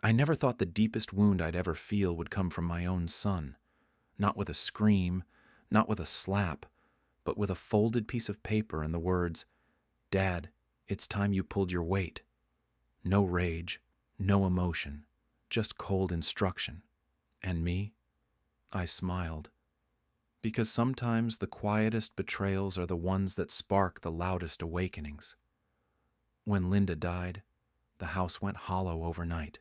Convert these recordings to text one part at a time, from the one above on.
I never thought the deepest wound I'd ever feel would come from my own son. Not with a scream, not with a slap, but with a folded piece of paper and the words, "Dad, it's time you pulled your weight." No rage, no emotion, just cold instruction. And me? I smiled. Because sometimes the quietest betrayals are the ones that spark the loudest awakenings. When Linda died, the house went hollow overnight.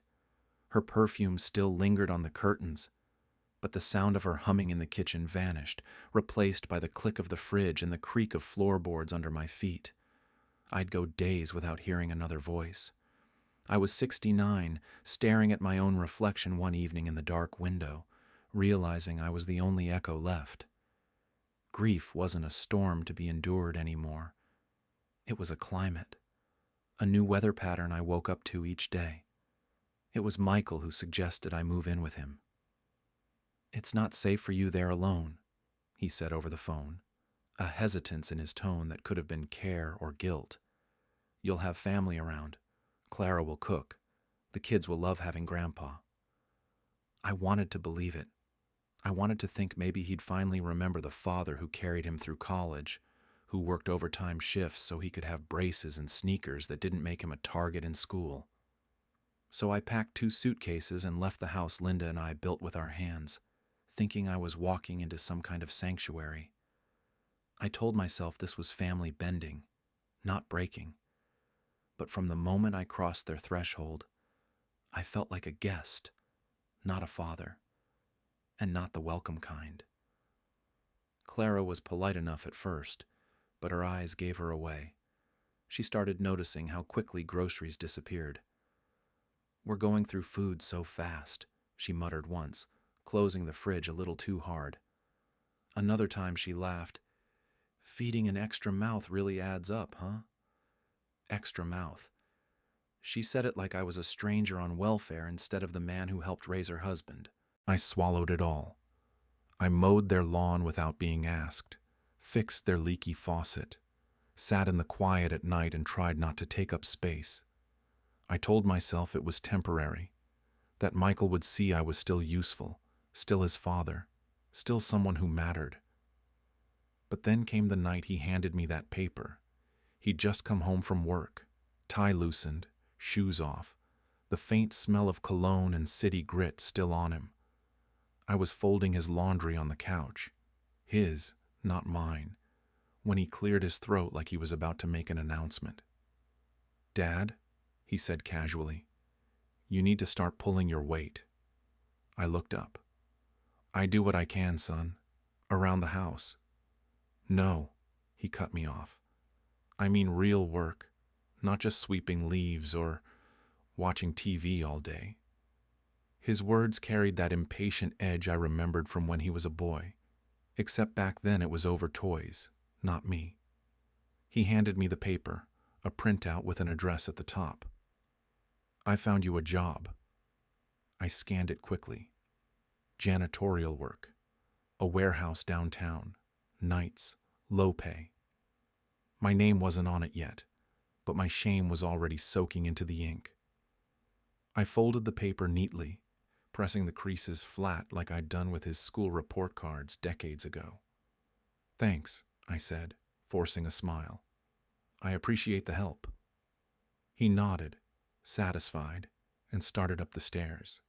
Her perfume still lingered on the curtains, but the sound of her humming in the kitchen vanished, replaced by the click of the fridge and the creak of floorboards under my feet. I'd go days without hearing another voice. I was 69, staring at my own reflection one evening in the dark window, realizing I was the only echo left. Grief wasn't a storm to be endured anymore. It was a climate, a new weather pattern I woke up to each day. It was Michael who suggested I move in with him. "It's not safe for you there alone," he said over the phone, a hesitance in his tone that could have been care or guilt. "You'll have family around. Clara will cook. The kids will love having Grandpa." I wanted to believe it. I wanted to think maybe he'd finally remember the father who carried him through college, who worked overtime shifts so he could have braces and sneakers that didn't make him a target in school. So I packed 2 suitcases and left the house Linda and I built with our hands, thinking I was walking into some kind of sanctuary. I told myself this was family bending, not breaking. But from the moment I crossed their threshold, I felt like a guest, not a father, and not the welcome kind. Clara was polite enough at first, but her eyes gave her away. She started noticing how quickly groceries disappeared. "We're going through food so fast," she muttered once, closing the fridge a little too hard. Another time she laughed. "Feeding an extra mouth really adds up, huh?" Extra mouth. She said it like I was a stranger on welfare instead of the man who helped raise her husband. I swallowed it all. I mowed their lawn without being asked, fixed their leaky faucet, sat in the quiet at night and tried not to take up space. I told myself it was temporary, that Michael would see I was still useful, still his father, still someone who mattered. But then came the night he handed me that paper. He'd just come home from work, tie loosened, shoes off, the faint smell of cologne and city grit still on him. I was folding his laundry on the couch, his, not mine, when he cleared his throat like he was about to make an announcement. "Dad," he said casually, "you need to start pulling your weight." I looked up. "I do what I can, son. Around the house." "No," he cut me off. "I mean real work, not just sweeping leaves or watching TV all day." His words carried that impatient edge I remembered from when he was a boy, except back then it was over toys, not me. He handed me the paper, a printout with an address at the top. "I found you a job." I scanned it quickly. Janitorial work. A warehouse downtown. Nights. Low pay. My name wasn't on it yet, but my shame was already soaking into the ink. I folded the paper neatly, pressing the creases flat like I'd done with his school report cards decades ago. "Thanks," I said, forcing a smile. "I appreciate the help." He nodded, satisfied, and started up the stairs.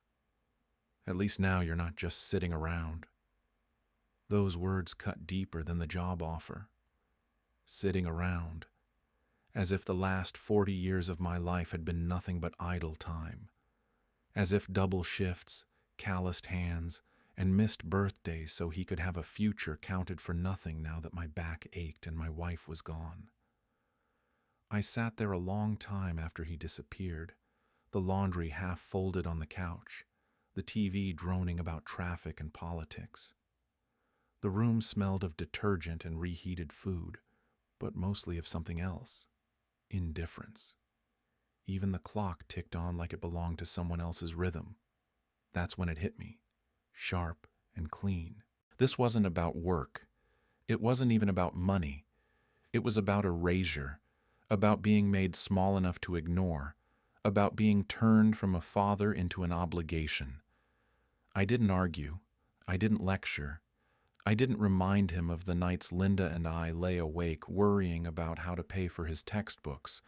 "At least now you're not just sitting around." Those words cut deeper than the job offer. Sitting around, as if the last 40 years of my life had been nothing but idle time. As if double shifts, calloused hands, and missed birthdays so he could have a future counted for nothing now that my back ached and my wife was gone. I sat there a long time after he disappeared, the laundry half folded on the couch, the TV droning about traffic and politics. The room smelled of detergent and reheated food, but mostly of something else, indifference. Even the clock ticked on like it belonged to someone else's rhythm. That's when it hit me, sharp and clean. This wasn't about work. It wasn't even about money. It was about erasure, about being made small enough to ignore, about being turned from a father into an obligation. I didn't argue. I didn't lecture. I didn't remind him of the nights Linda and I lay awake worrying about how to pay for his textbooks,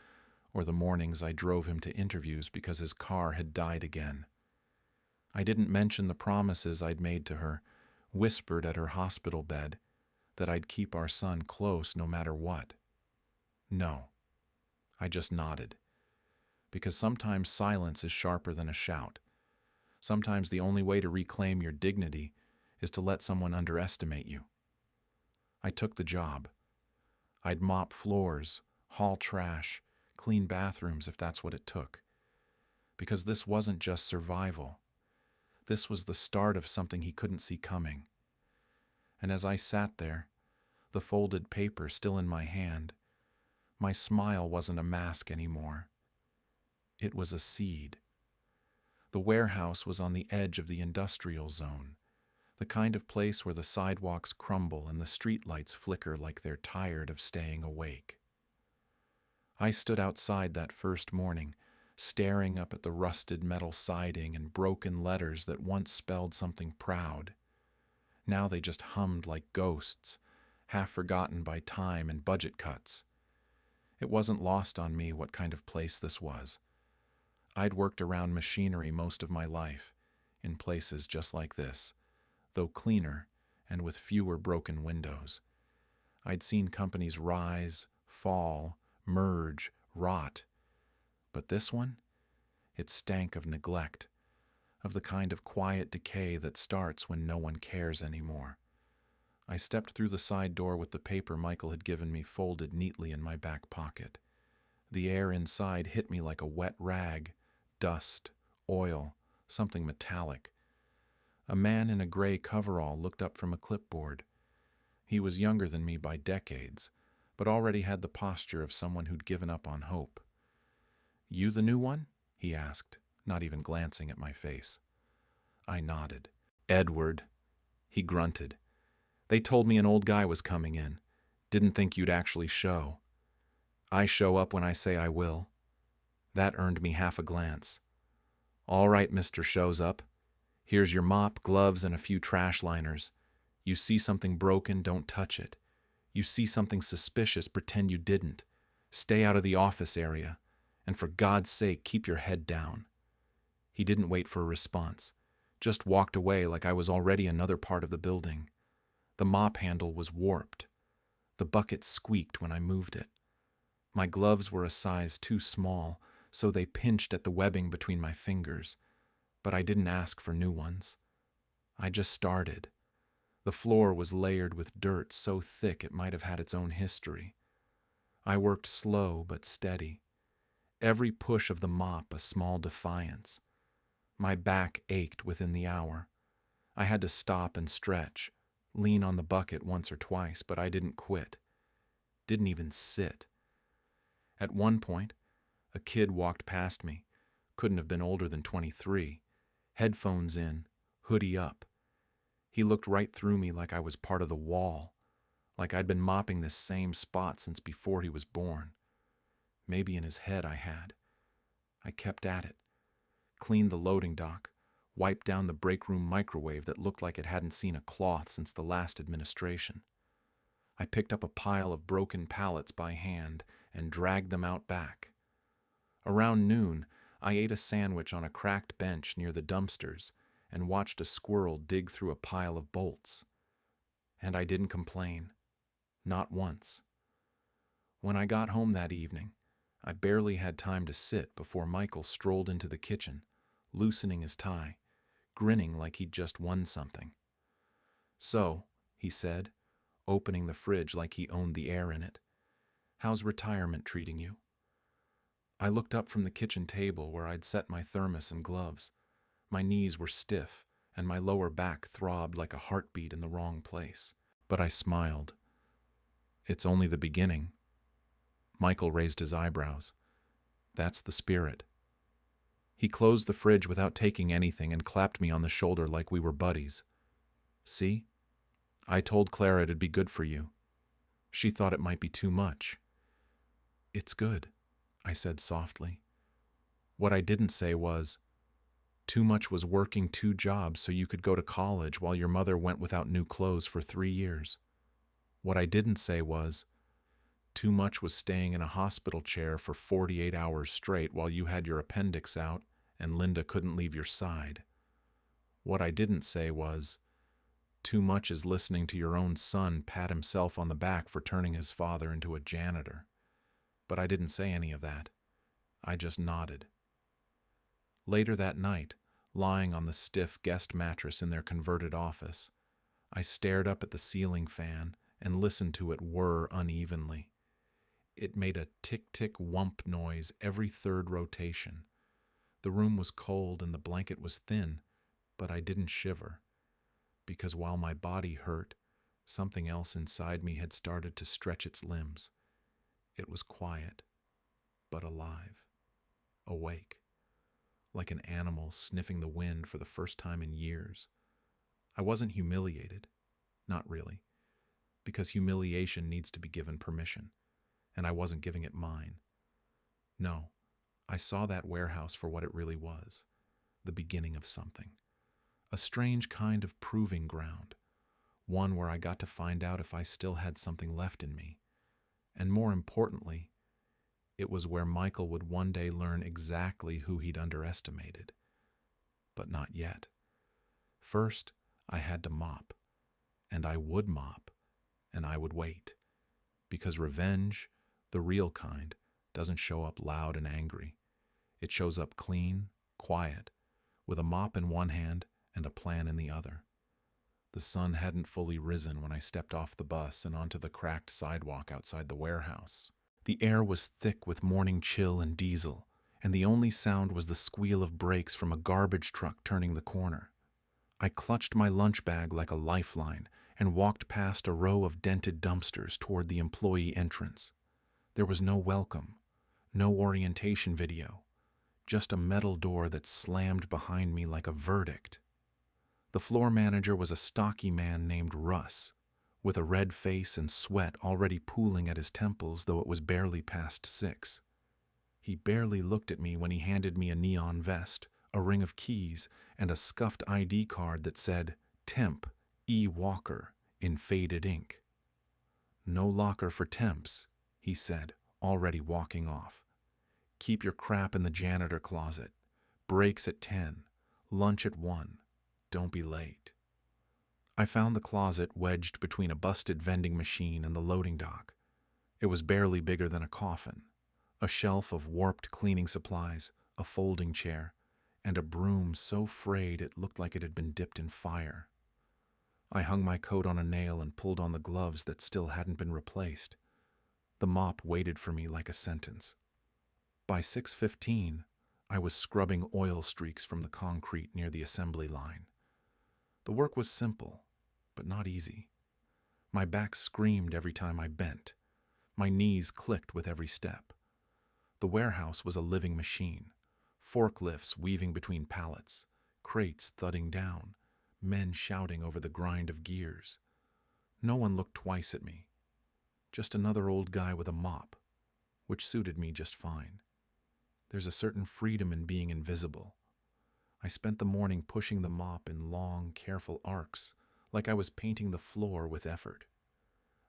or the mornings I drove him to interviews because his car had died again. I didn't mention the promises I'd made to her, whispered at her hospital bed, that I'd keep our son close no matter what. No, I just nodded. Because sometimes silence is sharper than a shout. Sometimes the only way to reclaim your dignity is to let someone underestimate you. I took the job. I'd mop floors, haul trash, clean bathrooms if that's what it took. Because this wasn't just survival. This was the start of something he couldn't see coming. And as I sat there, the folded paper still in my hand, my smile wasn't a mask anymore. It was a seed. The warehouse was on the edge of the industrial zone, the kind of place where the sidewalks crumble and the streetlights flicker like they're tired of staying awake. I stood outside that first morning, staring up at the rusted metal siding and broken letters that once spelled something proud. Now they just hummed like ghosts, half forgotten by time and budget cuts. It wasn't lost on me what kind of place this was. I'd worked around machinery most of my life, in places just like this, though cleaner and with fewer broken windows. I'd seen companies rise, fall, merge, rot. But this one? It stank of neglect, of the kind of quiet decay that starts when no one cares anymore. I stepped through the side door with the paper Michael had given me folded neatly in my back pocket. The air inside hit me like a wet rag, dust, oil, something metallic. A man in a gray coverall looked up from a clipboard. He was younger than me by decades, but already had the posture of someone who'd given up on hope. "You the new one?" he asked, not even glancing at my face. I nodded. "Edward," he grunted. "They told me an old guy was coming in. Didn't think you'd actually show. I show up when I say I will." That earned me half a glance. "All right, Mr. Shows Up. Here's your mop, gloves, and a few trash liners. You see something broken, don't touch it. You see something suspicious, pretend you didn't. Stay out of the office area. And for God's sake, keep your head down." He didn't wait for a response, just walked away like I was already another part of the building. The mop handle was warped. The bucket squeaked when I moved it. My gloves were a size too small, so they pinched at the webbing between my fingers. But I didn't ask for new ones. I just started. The floor was layered with dirt so thick it might have had its own history. I worked slow but steady. Every push of the mop a small defiance. My back ached within the hour. I had to stop and stretch, lean on the bucket once or twice, but I didn't quit. Didn't even sit. At one point, a kid walked past me. Couldn't have been older than 23. Headphones in, hoodie up. He looked right through me like I was part of the wall, like I'd been mopping this same spot since before he was born. Maybe in his head I had. I kept at it. Cleaned the loading dock, wiped down the break room microwave that looked like it hadn't seen a cloth since the last administration. I picked up a pile of broken pallets by hand and dragged them out back. Around noon, I ate a sandwich on a cracked bench near the dumpsters and watched a squirrel dig through a pile of bolts. And I didn't complain. Not once. When I got home that evening, I barely had time to sit before Michael strolled into the kitchen, loosening his tie, grinning like he'd just won something. "So," he said, opening the fridge like he owned the air in it, "how's retirement treating you?" I looked up from the kitchen table where I'd set my thermos and gloves. My knees were stiff, and my lower back throbbed like a heartbeat in the wrong place. But I smiled. "It's only the beginning." Michael raised his eyebrows. "That's the spirit." He closed the fridge without taking anything and clapped me on the shoulder like we were buddies. "See? I told Clara it'd be good for you. She thought it might be too much." "It's good," I said softly. What I didn't say was, too much was working 2 jobs so you could go to college while your mother went without new clothes for 3 years. What I didn't say was, too much was staying in a hospital chair for 48 hours straight while you had your appendix out and Linda couldn't leave your side. What I didn't say was, too much is listening to your own son pat himself on the back for turning his father into a janitor. But I didn't say any of that. I just nodded. Later that night, lying on the stiff guest mattress in their converted office, I stared up at the ceiling fan and listened to it whir unevenly. It made a tick-tick whump noise every third rotation. The room was cold and the blanket was thin, but I didn't shiver, because while my body hurt, something else inside me had started to stretch its limbs. It was quiet, but alive, awake, like an animal sniffing the wind for the first time in years. I wasn't humiliated, not really, because humiliation needs to be given permission, and I wasn't giving it mine. No, I saw that warehouse for what it really was, the beginning of something. A strange kind of proving ground, one where I got to find out if I still had something left in me. And more importantly, it was where Michael would one day learn exactly who he'd underestimated. But not yet. First, I had to mop, and I would mop, and I would wait, because revenge, the real kind, doesn't show up loud and angry. It shows up clean, quiet, with a mop in one hand and a plan in the other. The sun hadn't fully risen when I stepped off the bus and onto the cracked sidewalk outside the warehouse. The air was thick with morning chill and diesel, and the only sound was the squeal of brakes from a garbage truck turning the corner. I clutched my lunch bag like a lifeline and walked past a row of dented dumpsters toward the employee entrance. There was no welcome, no orientation video, just a metal door that slammed behind me like a verdict. The floor manager was a stocky man named Russ, with a red face and sweat already pooling at his temples, though it was barely past 6. He barely looked at me when he handed me a neon vest, a ring of keys, and a scuffed ID card that said, Temp E. Walker, in faded ink. No locker for temps, he said, already walking off. Keep your crap in the janitor closet. Breaks at 10. Lunch at 1. Don't be late. I found the closet wedged between a busted vending machine and the loading dock. It was barely bigger than a coffin. A shelf of warped cleaning supplies, a folding chair, and a broom so frayed it looked like it had been dipped in fire. I hung my coat on a nail and pulled on the gloves that still hadn't been replaced. The mop waited for me like a sentence. By 6:15, I was scrubbing oil streaks from the concrete near the assembly line. The work was simple, but not easy. My back screamed every time I bent. My knees clicked with every step. The warehouse was a living machine. Forklifts weaving between pallets, crates thudding down, men shouting over the grind of gears. No one looked twice at me. Just another old guy with a mop, which suited me just fine. There's a certain freedom in being invisible. I spent the morning pushing the mop in long, careful arcs, like I was painting the floor with effort.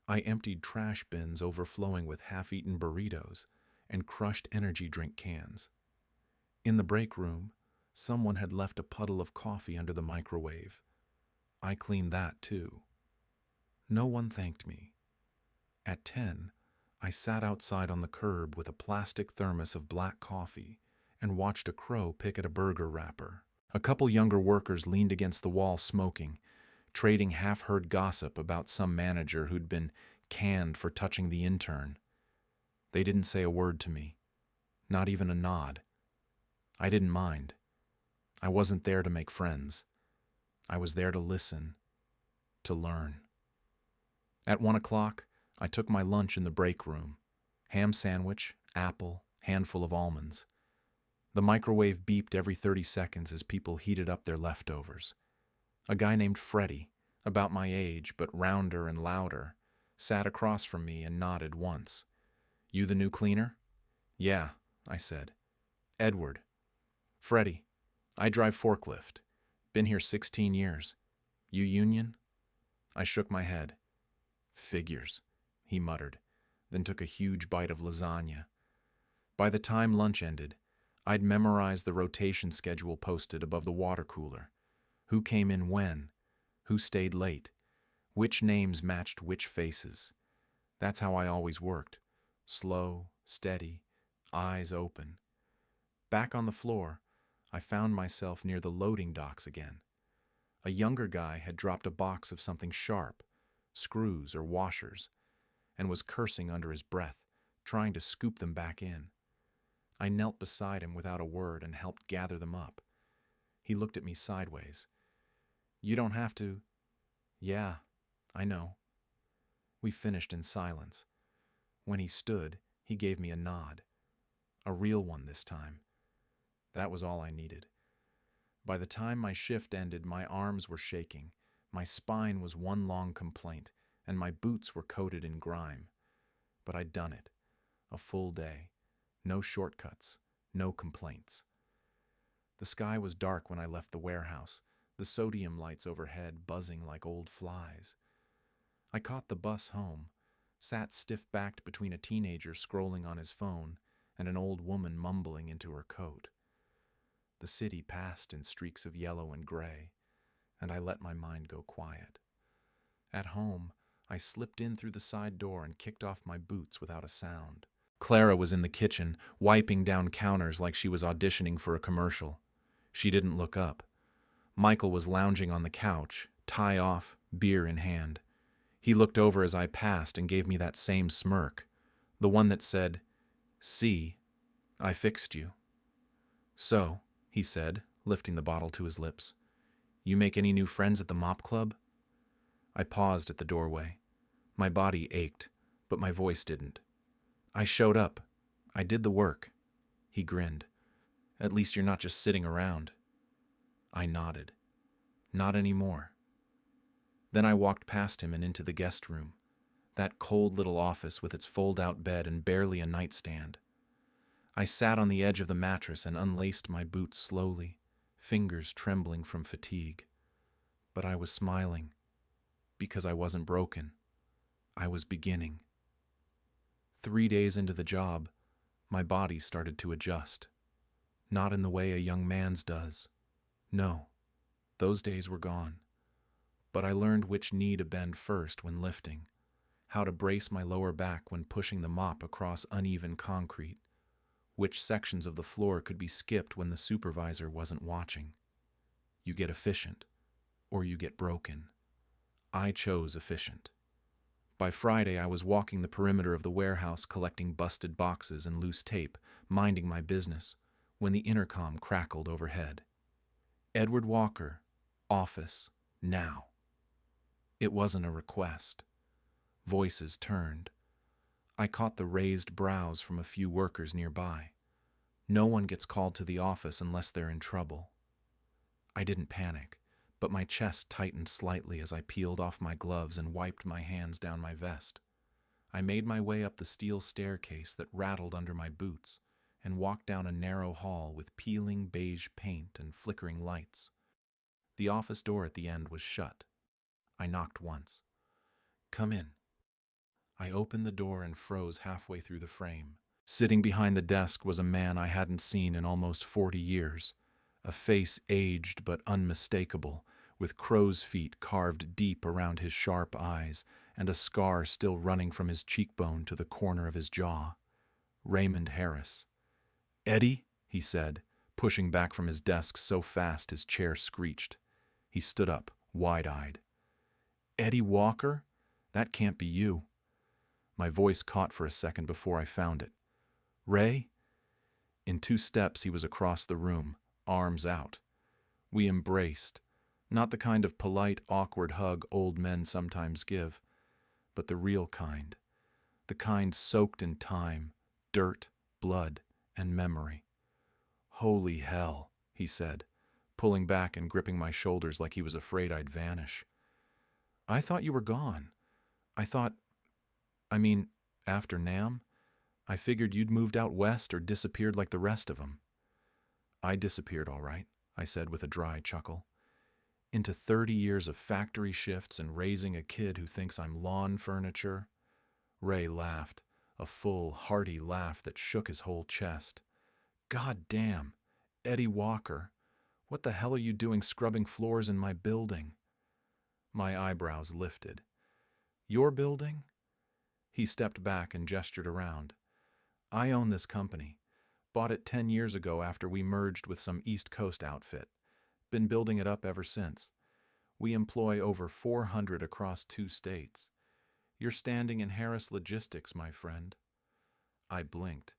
I emptied trash bins overflowing with half-eaten burritos and crushed energy drink cans. In the break room, someone had left a puddle of coffee under the microwave. I cleaned that too. No one thanked me. At 10, I sat outside on the curb with a plastic thermos of black coffee and watched a crow pick at a burger wrapper. A couple younger workers leaned against the wall smoking, trading half-heard gossip about some manager who'd been canned for touching the intern. They didn't say a word to me, not even a nod. I didn't mind. I wasn't there to make friends. I was there to listen, to learn. At 1 o'clock, I took my lunch in the break room. Ham sandwich, apple, handful of almonds. The microwave beeped every 30 seconds as people heated up their leftovers. A guy named Freddie, about my age but rounder and louder, sat across from me and nodded once. "You the new cleaner?" "Yeah," I said. "Edward. Freddie, I drive forklift. Been here 16 years. You union? I shook my head. Figures, he muttered, then took a huge bite of lasagna. By the time lunch ended, I'd memorized the rotation schedule posted above the water cooler. Who came in when? Who stayed late? Which names matched which faces? That's how I always worked. Slow, steady, eyes open. Back on the floor, I found myself near the loading docks again. A younger guy had dropped a box of something sharp, screws or washers, and was cursing under his breath, trying to scoop them back in. I knelt beside him without a word and helped gather them up. He looked at me sideways. You don't have to. Yeah, I know. We finished in silence. When he stood, he gave me a nod. A real one this time. That was all I needed. By the time my shift ended, my arms were shaking, my spine was one long complaint, and my boots were coated in grime. But I'd done it. A full day. No shortcuts. No complaints. The sky was dark when I left the warehouse, the sodium lights overhead buzzing like old flies. I caught the bus home, sat stiff-backed between a teenager scrolling on his phone and an old woman mumbling into her coat. The city passed in streaks of yellow and gray, and I let my mind go quiet. At home, I slipped in through the side door and kicked off my boots without a sound. Clara was in the kitchen, wiping down counters like she was auditioning for a commercial. She didn't look up. Michael was lounging on the couch, tie off, beer in hand. He looked over as I passed and gave me that same smirk, the one that said, "See, I fixed you." "So," he said, lifting the bottle to his lips, "you make any new friends at the mop club?" I paused at the doorway. My body ached, but my voice didn't. "I showed up. I did the work." He grinned. "At least you're not just sitting around." I nodded. "Not anymore." Then I walked past him and into the guest room, that cold little office with its fold-out bed and barely a nightstand. I sat on the edge of the mattress and unlaced my boots slowly, fingers trembling from fatigue. But I was smiling, because I wasn't broken. I was beginning. 3 days into the job, my body started to adjust. Not in the way a young man's does. No, those days were gone. But I learned which knee to bend first when lifting, how to brace my lower back when pushing the mop across uneven concrete, which sections of the floor could be skipped when the supervisor wasn't watching. You get efficient, or you get broken. I chose efficient. By Friday, I was walking the perimeter of the warehouse collecting busted boxes and loose tape, minding my business, when the intercom crackled overhead. "Edward Walker, office, now." It wasn't a request. Voices turned. I caught the raised brows from a few workers nearby. No one gets called to the office unless they're in trouble. I didn't panic, but my chest tightened slightly as I peeled off my gloves and wiped my hands down my vest. I made my way up the steel staircase that rattled under my boots and walked down a narrow hall with peeling beige paint and flickering lights. The office door at the end was shut. I knocked once. "Come in." I opened the door and froze halfway through the frame. Sitting behind the desk was a man I hadn't seen in almost 40 years, a face aged but unmistakable, with crow's feet carved deep around his sharp eyes and a scar still running from his cheekbone to the corner of his jaw. Raymond Harris. "Eddie," he said, pushing back from his desk so fast his chair screeched. He stood up, wide-eyed. "Eddie Walker? That can't be you." My voice caught for a second before I found it. "Ray?" In 2 steps he was across the room, arms out. We embraced, not the kind of polite, awkward hug old men sometimes give, but the real kind, the kind soaked in time, dirt, blood, and memory. "Holy hell," he said, pulling back and gripping my shoulders like he was afraid I'd vanish. "I thought you were gone. After NAM, I figured you'd moved out west or disappeared like the rest of them." I disappeared all right, I said with a dry chuckle. Into 30 years of factory shifts and raising a kid who thinks I'm lawn furniture. Ray laughed, a full, hearty laugh that shook his whole chest. God damn, Eddie Walker, what the hell are you doing scrubbing floors in my building? My eyebrows lifted. Your building? He stepped back and gestured around. I own this company. Bought it 10 years ago after we merged with some East Coast outfit. Been building it up ever since. We employ over 400 across 2 states. You're standing in Harris Logistics, my friend. I blinked.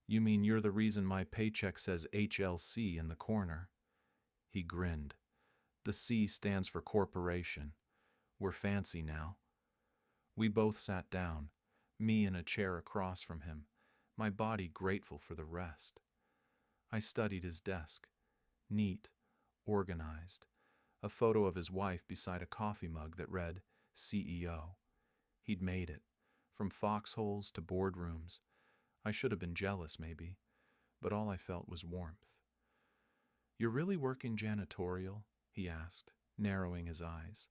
You mean you're the reason my paycheck says HLC in the corner? He grinned. The C stands for corporation. We're fancy now. We both sat down, me in a chair across from him, my body grateful for the rest. I studied his desk. Neat, organized. A photo of his wife beside a coffee mug that read CEO. He'd made it, from foxholes to boardrooms. I should have been jealous, maybe, but all I felt was warmth. You're really working janitorial? He asked, narrowing his eyes.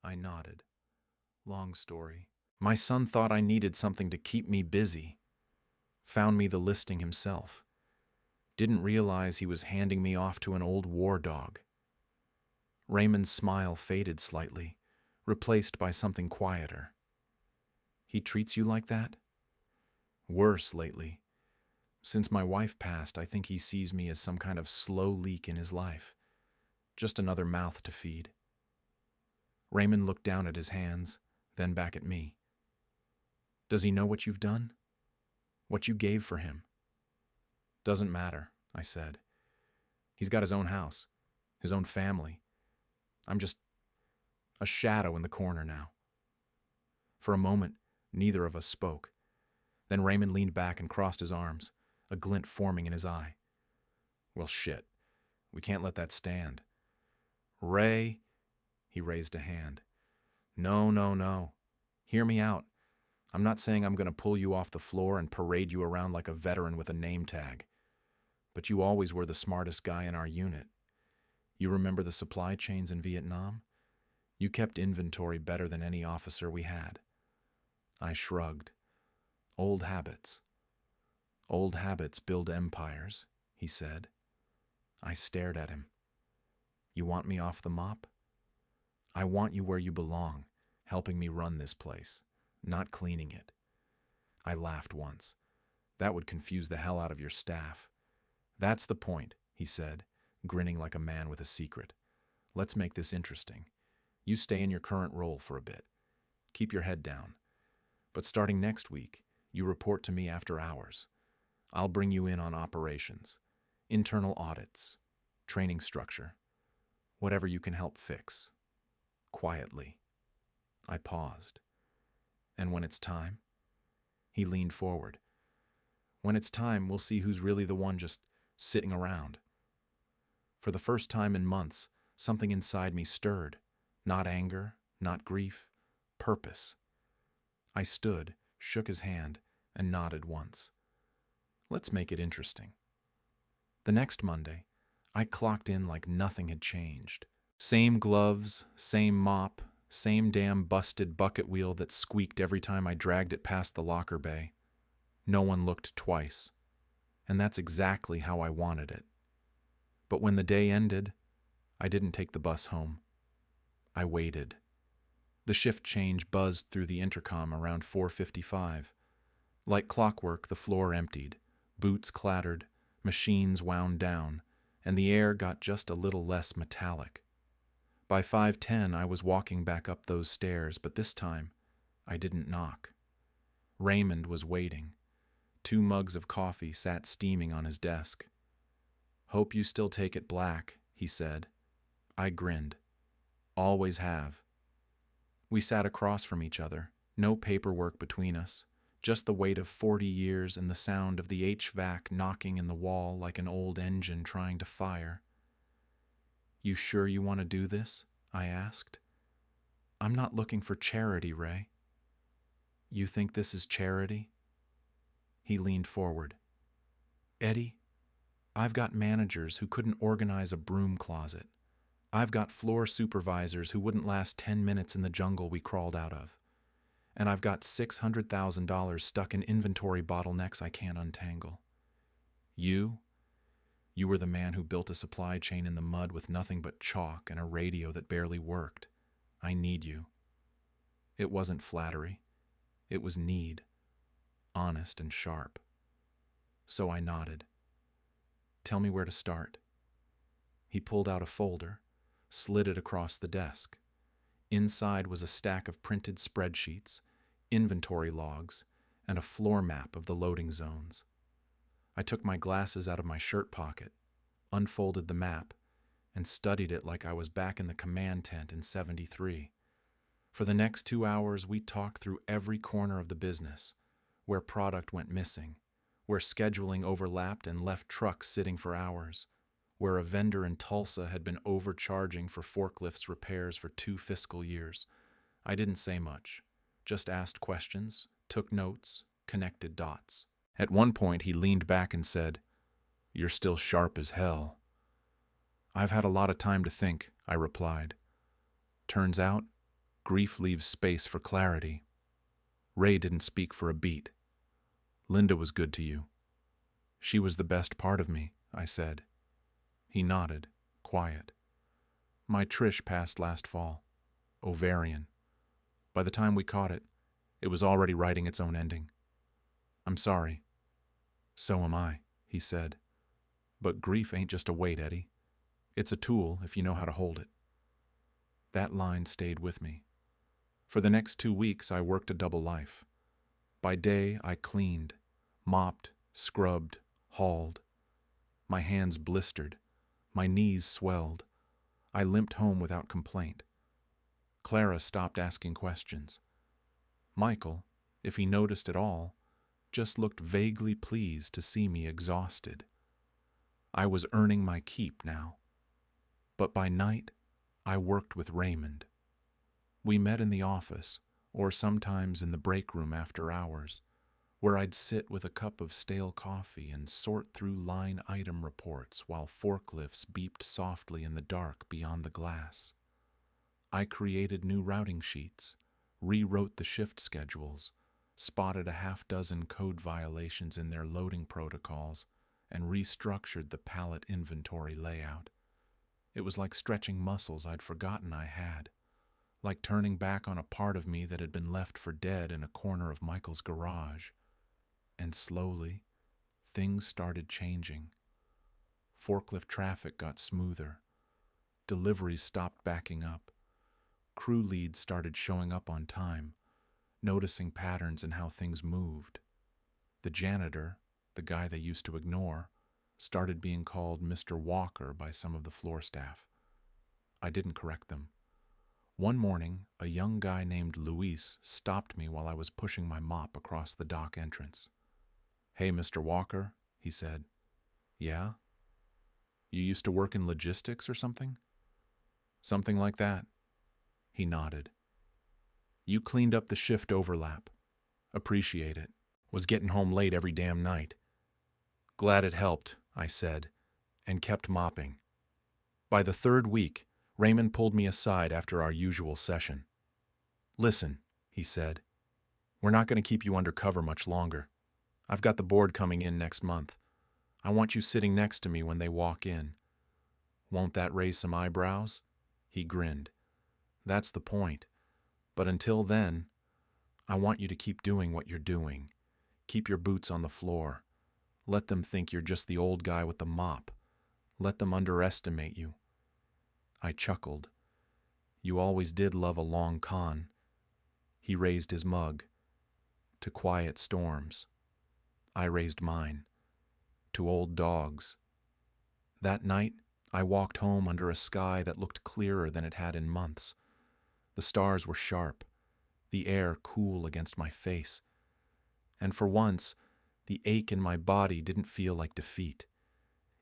I nodded. Long story. My son thought I needed something to keep me busy. Found me the listing himself. Didn't realize he was handing me off to an old war dog. Raymond's smile faded slightly, replaced by something quieter. He treats you like that? Worse lately. Since my wife passed, I think he sees me as some kind of slow leak in his life. Just another mouth to feed. Raymond looked down at his hands, then back at me. Does he know what you've done? What you gave for him? Doesn't matter, I said. He's got his own house, his own family. I'm just a shadow in the corner now. For a moment, neither of us spoke. Then Raymond leaned back and crossed his arms, a glint forming in his eye. Well, shit. We can't let that stand. Ray, he raised a hand. No. Hear me out. I'm not saying I'm going to pull you off the floor and parade you around like a veteran with a name tag. But you always were the smartest guy in our unit. You remember the supply chains in Vietnam? You kept inventory better than any officer we had. I shrugged. Old habits. Old habits build empires, he said. I stared at him. You want me off the mop? I want you where you belong, helping me run this place, not cleaning it. I laughed once. That would confuse the hell out of your staff. That's the point, he said, grinning like a man with a secret. Let's make this interesting. You stay in your current role for a bit. Keep your head down. But starting next week, you report to me after hours. I'll bring you in on operations, internal audits, training structure, whatever you can help fix. Quietly. I paused. And when it's time? He leaned forward. When it's time, we'll see who's really the one just sitting around. For the first time in months, something inside me stirred. Not anger, not grief, purpose. I stood, shook his hand, and nodded once. Let's make it interesting. The next Monday, I clocked in like nothing had changed. Same gloves, same mop, same damn busted bucket wheel that squeaked every time I dragged it past the locker bay. No one looked twice, and that's exactly how I wanted it. But when the day ended, I didn't take the bus home. I waited. The shift change buzzed through the intercom around 4:55. Like clockwork, the floor emptied, boots clattered, machines wound down, and the air got just a little less metallic. By 5:10, I was walking back up those stairs, but this time, I didn't knock. Raymond was waiting. 2 mugs of coffee sat steaming on his desk. Hope you still take it black, he said. I grinned. Always have. We sat across from each other, no paperwork between us, just the weight of 40 years and the sound of the HVAC knocking in the wall like an old engine trying to fire. You sure you want to do this? I asked. I'm not looking for charity, Ray. You think this is charity? He leaned forward. Eddie, I've got managers who couldn't organize a broom closet. I've got floor supervisors who wouldn't last 10 minutes in the jungle we crawled out of. And I've got $600,000 stuck in inventory bottlenecks I can't untangle. You were the man who built a supply chain in the mud with nothing but chalk and a radio that barely worked. I need you. It wasn't flattery. It was need, honest and sharp. So I nodded. Tell me where to start. He pulled out a folder, slid it across the desk. Inside was a stack of printed spreadsheets, inventory logs, and a floor map of the loading zones. I took my glasses out of my shirt pocket, unfolded the map, and studied it like I was back in the command tent in '73. For the next 2 hours, we talked through every corner of the business, where product went missing, where scheduling overlapped and left trucks sitting for hours, where a vendor in Tulsa had been overcharging for forklifts repairs for 2 fiscal years. I didn't say much, just asked questions, took notes, connected dots. At one point, he leaned back and said, "You're still sharp as hell." "I've had a lot of time to think," I replied. Turns out, grief leaves space for clarity. Ray didn't speak for a beat. "Linda was good to you." "She was the best part of me," I said. He nodded, quiet. "My Trish passed last fall. Ovarian. By the time we caught it, it was already writing its own ending. I'm sorry." "So am I," he said. "But grief ain't just a weight, Eddie. It's a tool if you know how to hold it." That line stayed with me. For the next 2 weeks, I worked a double life. By day, I cleaned, mopped, scrubbed, hauled. My hands blistered. My knees swelled. I limped home without complaint. Clara stopped asking questions. Michael, if he noticed at all, just looked vaguely pleased to see me exhausted. I was earning my keep now. But by night, I worked with Raymond. We met in the office, or sometimes in the break room after hours, where I'd sit with a cup of stale coffee and sort through line item reports while forklifts beeped softly in the dark beyond the glass. I created new routing sheets, rewrote the shift schedules, spotted a half-dozen code violations in their loading protocols, and restructured the pallet inventory layout. It was like stretching muscles I'd forgotten I had, like turning back on a part of me that had been left for dead in a corner of Michael's garage. And slowly, things started changing. Forklift traffic got smoother. Deliveries stopped backing up. Crew leads started showing up on time, noticing patterns in how things moved. The janitor, the guy they used to ignore, started being called Mr. Walker by some of the floor staff. I didn't correct them. One morning, a young guy named Luis stopped me while I was pushing my mop across the dock entrance. "Hey, Mr. Walker," he said. "Yeah? You used to work in logistics or something?" "Something like that." He nodded. "You cleaned up the shift overlap. Appreciate it. Was getting home late every damn night." "Glad it helped," I said, and kept mopping. By the 3rd week, Raymond pulled me aside after our usual session. "Listen," he said, "we're not going to keep you undercover much longer. I've got the board coming in next month. I want you sitting next to me when they walk in. Won't that raise some eyebrows?" He grinned. "That's the point. But until then, I want you to keep doing what you're doing. Keep your boots on the floor. Let them think you're just the old guy with the mop. Let them underestimate you." I chuckled. "You always did love a long con." He raised his mug. "To quiet storms." I raised mine. "To old dogs." That night, I walked home under a sky that looked clearer than it had in months. The stars were sharp, the air cool against my face. And for once, the ache in my body didn't feel like defeat.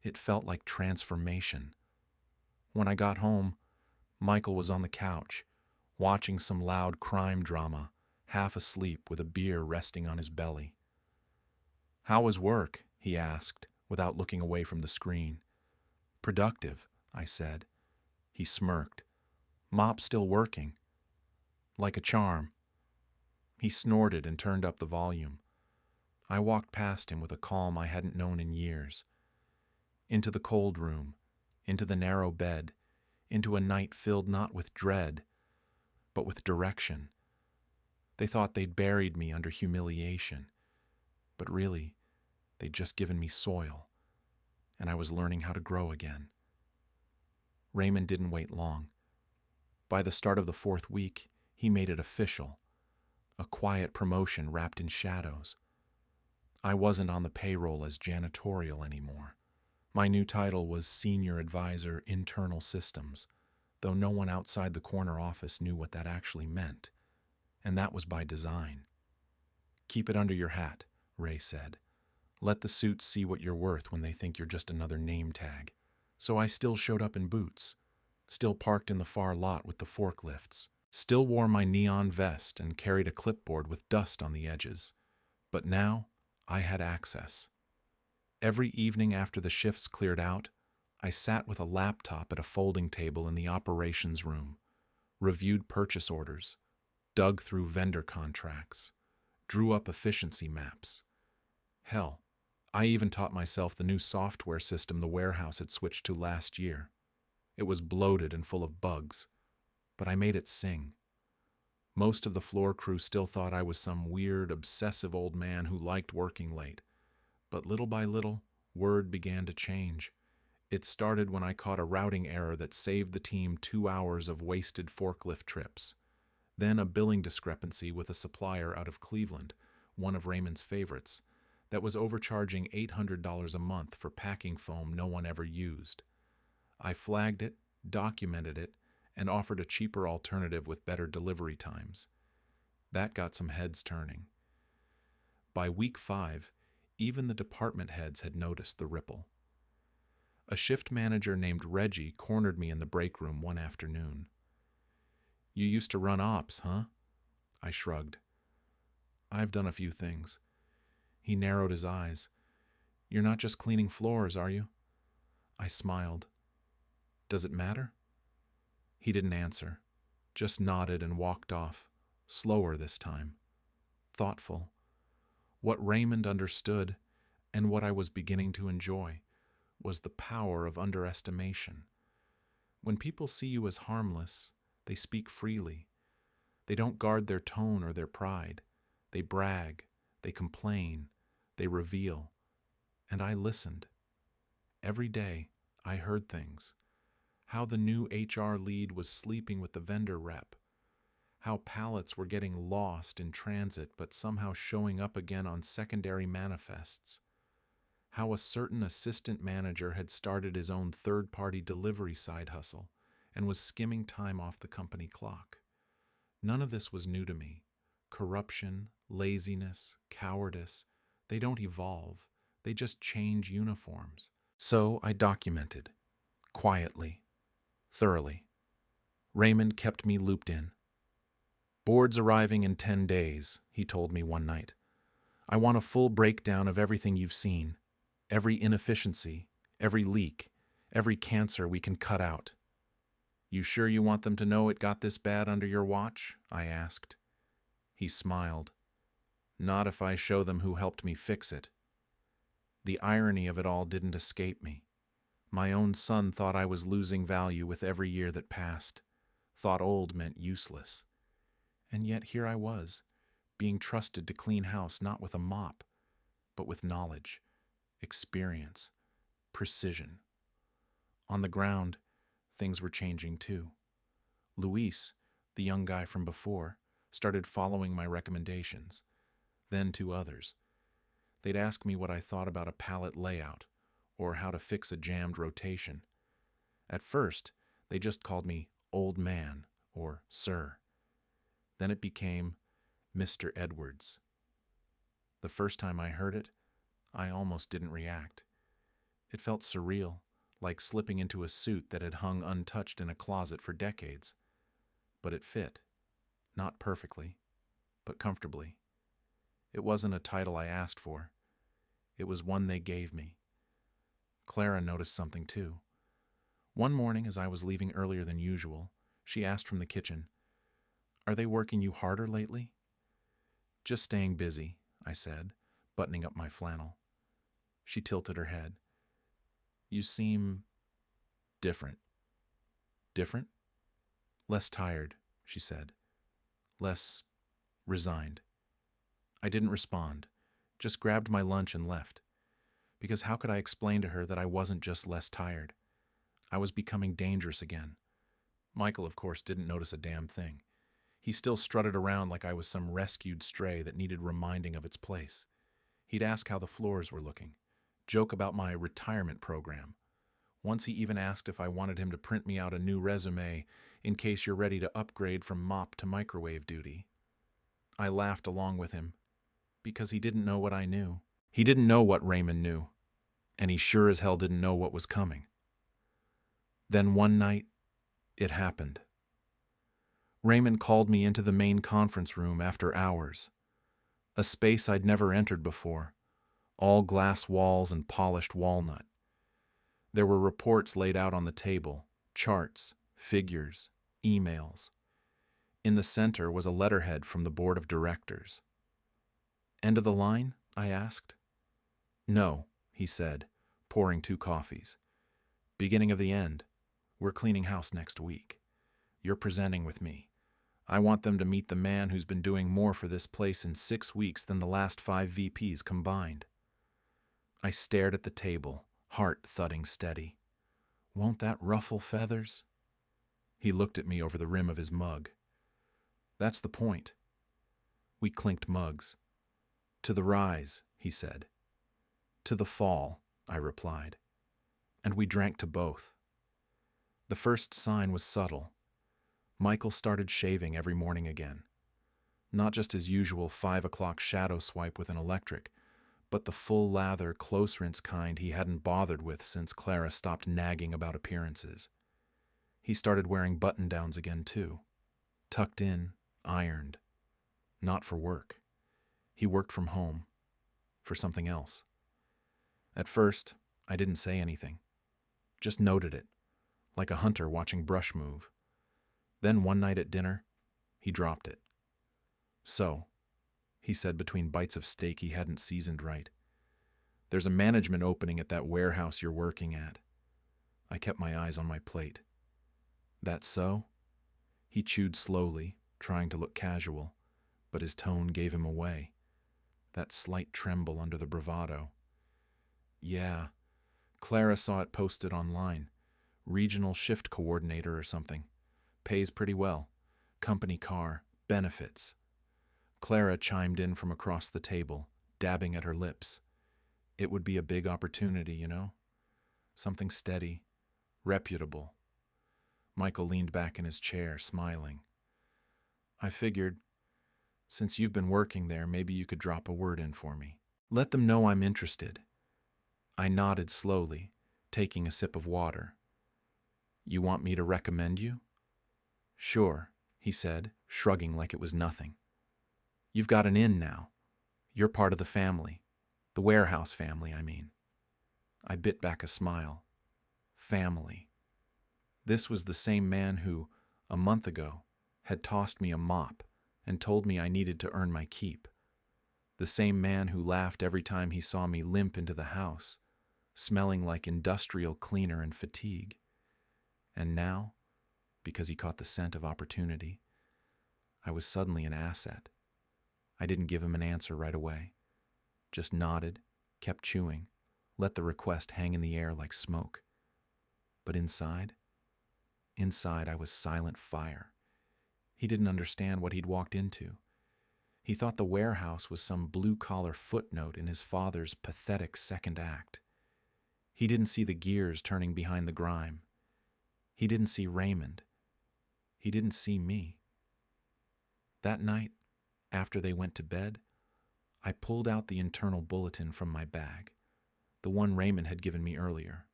It felt like transformation. When I got home, Michael was on the couch, watching some loud crime drama, half asleep with a beer resting on his belly. "How was work?" he asked, without looking away from the screen. "Productive," I said. He smirked. "Mop still working." "Like a charm." He snorted and turned up the volume. I walked past him with a calm I hadn't known in years. Into the cold room, into the narrow bed, into a night filled not with dread, but with direction. They thought they'd buried me under humiliation, but really, they'd just given me soil, and I was learning how to grow again. Raymond didn't wait long. By the start of the 4th week, he made it official, a quiet promotion wrapped in shadows. I wasn't on the payroll as janitorial anymore. My new title was Senior Advisor Internal Systems, though no one outside the corner office knew what that actually meant. And that was by design. "Keep it under your hat," Ray said. "Let the suits see what you're worth when they think you're just another name tag." So I still showed up in boots, still parked in the far lot with the forklifts, still wore my neon vest and carried a clipboard with dust on the edges. But now I had access. Every evening after the shifts cleared out, I sat with a laptop at a folding table in the operations room, reviewed purchase orders, dug through vendor contracts, drew up efficiency maps. Hell, I even taught myself the new software system the warehouse had switched to last year. It was bloated and full of bugs, but I made it sing. Most of the floor crew still thought I was some weird, obsessive old man who liked working late. But little by little, word began to change. It started when I caught a routing error that saved the team 2 hours of wasted forklift trips. Then a billing discrepancy with a supplier out of Cleveland, one of Raymond's favorites, that was overcharging $800 a month for packing foam no one ever used. I flagged it, documented it, and offered a cheaper alternative with better delivery times. That got some heads turning. By week 5, even the department heads had noticed the ripple. A shift manager named Reggie cornered me in the break room one afternoon. "You used to run ops, huh?" I shrugged. "I've done a few things." He narrowed his eyes. "You're not just cleaning floors, are you?" I smiled. "Does it matter?" He didn't answer, just nodded and walked off, slower this time, thoughtful. What Raymond understood, and what I was beginning to enjoy, was the power of underestimation. When people see you as harmless, they speak freely. They don't guard their tone or their pride. They brag, they complain, they reveal. And I listened. Every day, I heard things. How the new HR lead was sleeping with the vendor rep. How pallets were getting lost in transit but somehow showing up again on secondary manifests. How a certain assistant manager had started his own third-party delivery side hustle and was skimming time off the company clock. None of this was new to me. Corruption, laziness, cowardice, they don't evolve. They just change uniforms. So I documented, quietly, thoroughly. Raymond kept me looped in. "Board's arriving in 10 days, he told me one night. "I want a full breakdown of everything you've seen. Every inefficiency, every leak, every cancer we can cut out." "You sure you want them to know it got this bad under your watch?" I asked. He smiled. "Not if I show them who helped me fix it." The irony of it all didn't escape me. My own son thought I was losing value with every year that passed, thought old meant useless. And yet here I was, being trusted to clean house not with a mop, but with knowledge, experience, precision. On the ground, things were changing too. Luis, the young guy from before, started following my recommendations, then 2 others. They'd ask me what I thought about a pallet layout, or how to fix a jammed rotation. At first, they just called me Old Man or Sir. Then it became Mr. Edwards. The first time I heard it, I almost didn't react. It felt surreal, like slipping into a suit that had hung untouched in a closet for decades. But it fit. Not perfectly, but comfortably. It wasn't a title I asked for. It was one they gave me. Clara noticed something too. One morning, as I was leaving earlier than usual, she asked from the kitchen, "Are they working you harder lately?" "Just staying busy," I said, buttoning up my flannel. She tilted her head. "You seem different." "Different?" "Less tired," she said. "Less resigned." I didn't respond, just grabbed my lunch and left. Because how could I explain to her that I wasn't just less tired? I was becoming dangerous again. Michael, of course, didn't notice a damn thing. He still strutted around like I was some rescued stray that needed reminding of its place. He'd ask how the floors were looking, joke about my retirement program. Once he even asked if I wanted him to print me out a new resume in case you're ready to upgrade from mop to microwave duty. I laughed along with him, because he didn't know what I knew. He didn't know what Raymond knew, and he sure as hell didn't know what was coming. Then one night, it happened. Raymond called me into the main conference room after hours, a space I'd never entered before, all glass walls and polished walnut. There were reports laid out on the table, charts, figures, emails. In the center was a letterhead from the board of directors. "End of the line?" I asked. "No," he said, pouring 2 coffees. "Beginning of the end. We're cleaning house next week. You're presenting with me. I want them to meet the man who's been doing more for this place in 6 weeks than the last 5 VPs combined." I stared at the table, heart thudding steady. "Won't that ruffle feathers?" He looked at me over the rim of his mug. "That's the point." We clinked mugs. "To the rise," he said. "To the fall," I replied. And we drank to both. The first sign was subtle. Michael started shaving every morning again. Not just his usual 5 o'clock shadow swipe with an electric, but the full lather, close rinse kind he hadn't bothered with since Clara stopped nagging about appearances. He started wearing button-downs again too. Tucked in, ironed. Not for work. He worked from home. For something else. At first, I didn't say anything. Just noted it, like a hunter watching brush move. Then one night at dinner, he dropped it. "So," he said between bites of steak he hadn't seasoned right, "there's a management opening at that warehouse you're working at." I kept my eyes on my plate. "That so?" He chewed slowly, trying to look casual, but his tone gave him away. That slight tremble under the bravado. "Yeah, Clara saw it posted online. Regional shift coordinator or something. Pays pretty well. Company car, benefits." Clara chimed in from across the table, dabbing at her lips. "It would be a big opportunity, you know? Something steady, reputable." Michael leaned back in his chair, smiling. "I figured, since you've been working there, maybe you could drop a word in for me. Let them know I'm interested." I nodded slowly, taking a sip of water. "You want me to recommend you?" "Sure," he said, shrugging like it was nothing. "You've got an in now. You're part of the family. The warehouse family, I mean." I bit back a smile. Family. This was the same man who, a month ago, had tossed me a mop and told me I needed to earn my keep. The same man who laughed every time he saw me limp into the house, smelling like industrial cleaner and fatigue. And now, because he caught the scent of opportunity, I was suddenly an asset. I didn't give him an answer right away. Just nodded, kept chewing, let the request hang in the air like smoke. But inside I was silent fire. He didn't understand what he'd walked into. He thought the warehouse was some blue-collar footnote in his father's pathetic second act. He didn't see the gears turning behind the grime. He didn't see Raymond. He didn't see me. That night, after they went to bed, I pulled out the internal bulletin from my bag, the one Raymond had given me earlier.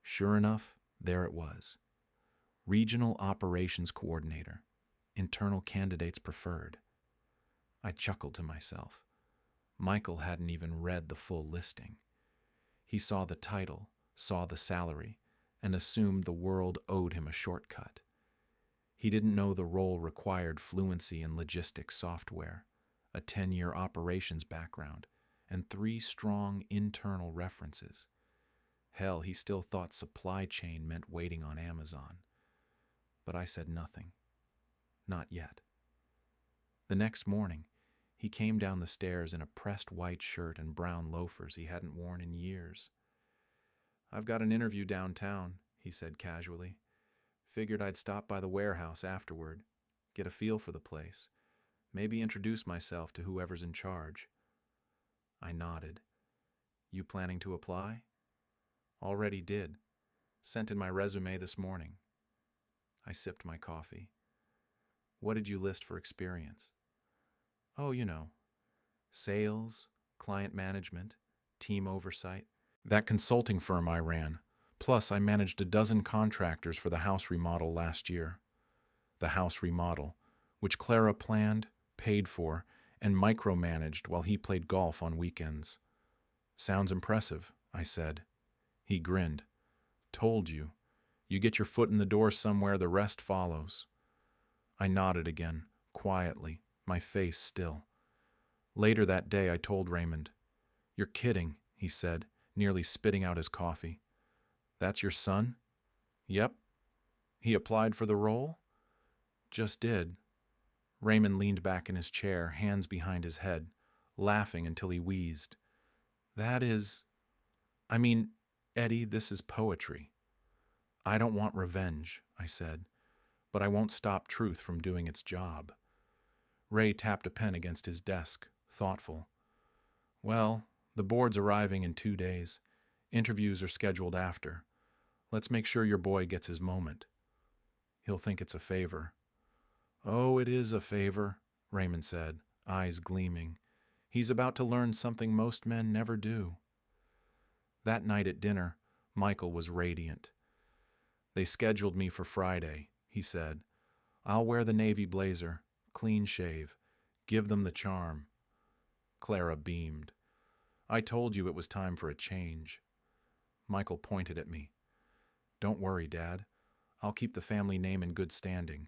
Sure enough, there it was. Regional Operations Coordinator. Internal candidates preferred. I chuckled to myself. Michael hadn't even read the full listing. He saw the title, saw the salary, and assumed the world owed him a shortcut. He didn't know the role required fluency in logistics software, a 10-year operations background, and 3 strong internal references. Hell, he still thought supply chain meant waiting on Amazon. But I said nothing. Not yet. The next morning, he came down the stairs in a pressed white shirt and brown loafers he hadn't worn in years. "I've got an interview downtown," he said casually. "Figured I'd stop by the warehouse afterward, get a feel for the place, maybe introduce myself to whoever's in charge." I nodded. "You planning to apply?" "Already did. Sent in my resume this morning." I sipped my coffee. "What did you list for experience?" "Oh, sales, client management, team oversight. That consulting firm I ran. Plus, I managed a dozen contractors for the house remodel last year." The house remodel, which Clara planned, paid for, and micromanaged while he played golf on weekends. "Sounds impressive," I said. He grinned. "Told you. You get your foot in the door somewhere, the rest follows." I nodded again, quietly, my face still. Later that day, I told Raymond. "You're kidding," he said, nearly spitting out his coffee. "That's your son?" "Yep." "He applied for the role?" "Just did." Raymond leaned back in his chair, hands behind his head, laughing until he wheezed. Eddie, this is poetry." "I don't want revenge," I said, "but I won't stop truth from doing its job." Ray tapped a pen against his desk, thoughtful. "Well, the board's arriving in 2 days. Interviews are scheduled after. Let's make sure your boy gets his moment." "He'll think it's a favor." "Oh, it is a favor," Raymond said, eyes gleaming. "He's about to learn something most men never do." That night at dinner, Michael was radiant. "They scheduled me for Friday," he said. "I'll wear the navy blazer, clean shave, give them the charm." Clara beamed. "I told you it was time for a change." Michael pointed at me. "Don't worry, Dad. I'll keep the family name in good standing.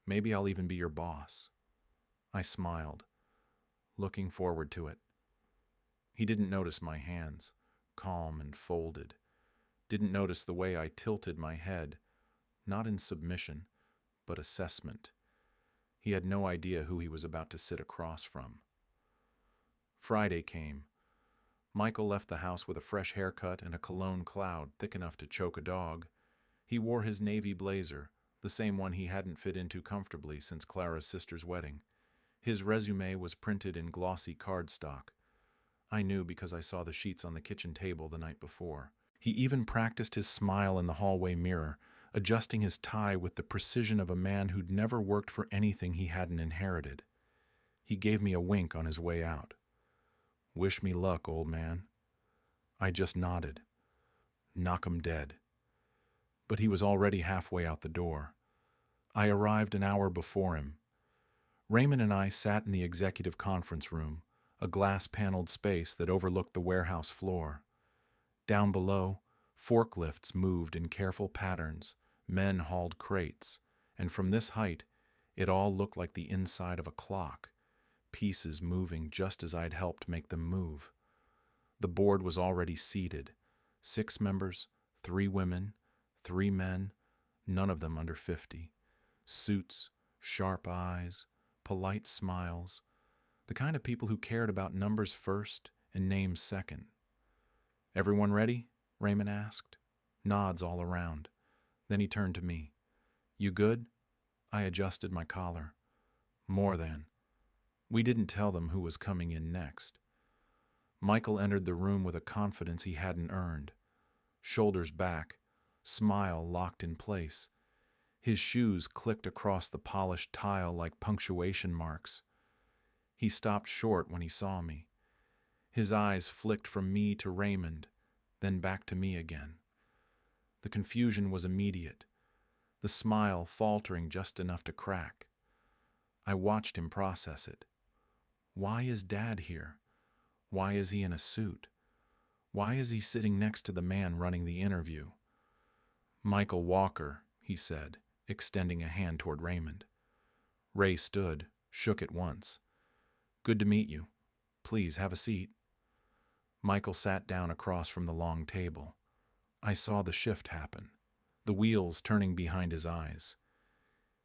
Maybe I'll even be your boss." I smiled, looking forward to it. He didn't notice my hands, calm and folded. Didn't notice the way I tilted my head, not in submission, but assessment. He had no idea who he was about to sit across from. Friday came. Michael left the house with a fresh haircut and a cologne cloud thick enough to choke a dog. He wore his navy blazer, the same one he hadn't fit into comfortably since Clara's sister's wedding. His resume was printed in glossy cardstock. I knew because I saw the sheets on the kitchen table the night before. He even practiced his smile in the hallway mirror, adjusting his tie with the precision of a man who'd never worked for anything he hadn't inherited. He gave me a wink on his way out. "Wish me luck, old man." I just nodded. "Knock 'em dead." But he was already halfway out the door. I arrived an hour before him. Raymond and I sat in the executive conference room, a glass-paneled space that overlooked the warehouse floor. Down below, forklifts moved in careful patterns, men hauled crates, and from this height, it all looked like the inside of a clock, pieces moving just as I'd helped make them move. The board was already seated, 6 members, 3 women, 3 men, none of them under 50. Suits, sharp eyes, polite smiles, the kind of people who cared about numbers first and names second. "Everyone ready?" Raymond asked. Nods all around. Then he turned to me. "You good?" I adjusted my collar. "More than." We didn't tell them who was coming in next. Michael entered the room with a confidence he hadn't earned. Shoulders back, smile locked in place. His shoes clicked across the polished tile like punctuation marks. He stopped short when he saw me. His eyes flicked from me to Raymond, then back to me again. The confusion was immediate, the smile faltering just enough to crack. I watched him process it. Why is Dad here? Why is he in a suit? Why is he sitting next to the man running the interview? Michael Walker, he said, extending a hand toward Raymond. Ray stood, shook at once. Good to meet you. Please have a seat. Michael sat down across from the long table. I saw the shift happen, the wheels turning behind his eyes.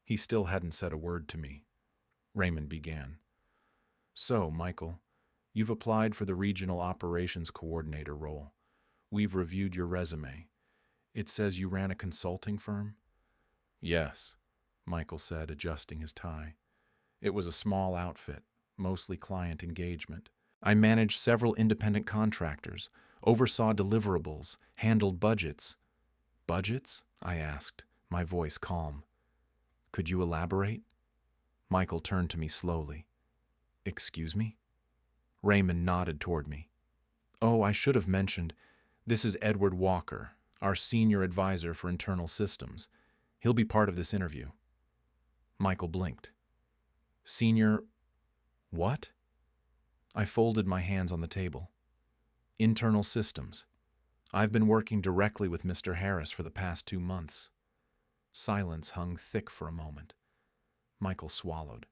He still hadn't said a word to me. Raymond began. So, Michael, you've applied for the Regional Operations Coordinator role. We've reviewed your resume. It says you ran a consulting firm? Yes, Michael said, adjusting his tie. It was a small outfit, mostly client engagement. I managed several independent contractors, oversaw deliverables, handled budgets. Budgets? I asked, my voice calm. Could you elaborate? Michael turned to me slowly. Excuse me? Raymond nodded toward me. Oh, I should have mentioned, this is Edward Walker, our senior advisor for internal systems. He'll be part of this interview. Michael blinked. Senior... what? I folded my hands on the table. Internal systems. I've been working directly with Mr. Harris for the past 2 months. Silence hung thick for a moment. Michael swallowed.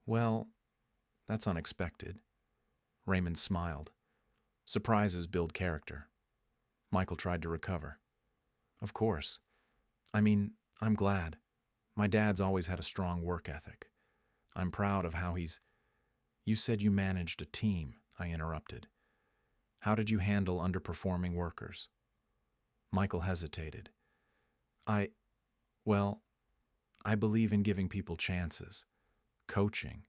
Well, that's unexpected. Raymond smiled. Surprises build character. Michael tried to recover. Of course. I mean, I'm glad. My dad's always had a strong work ethic. I'm proud of how he's... You said you managed a team, I interrupted. How did you handle underperforming workers? Michael hesitated. Well, I believe in giving people chances, coaching,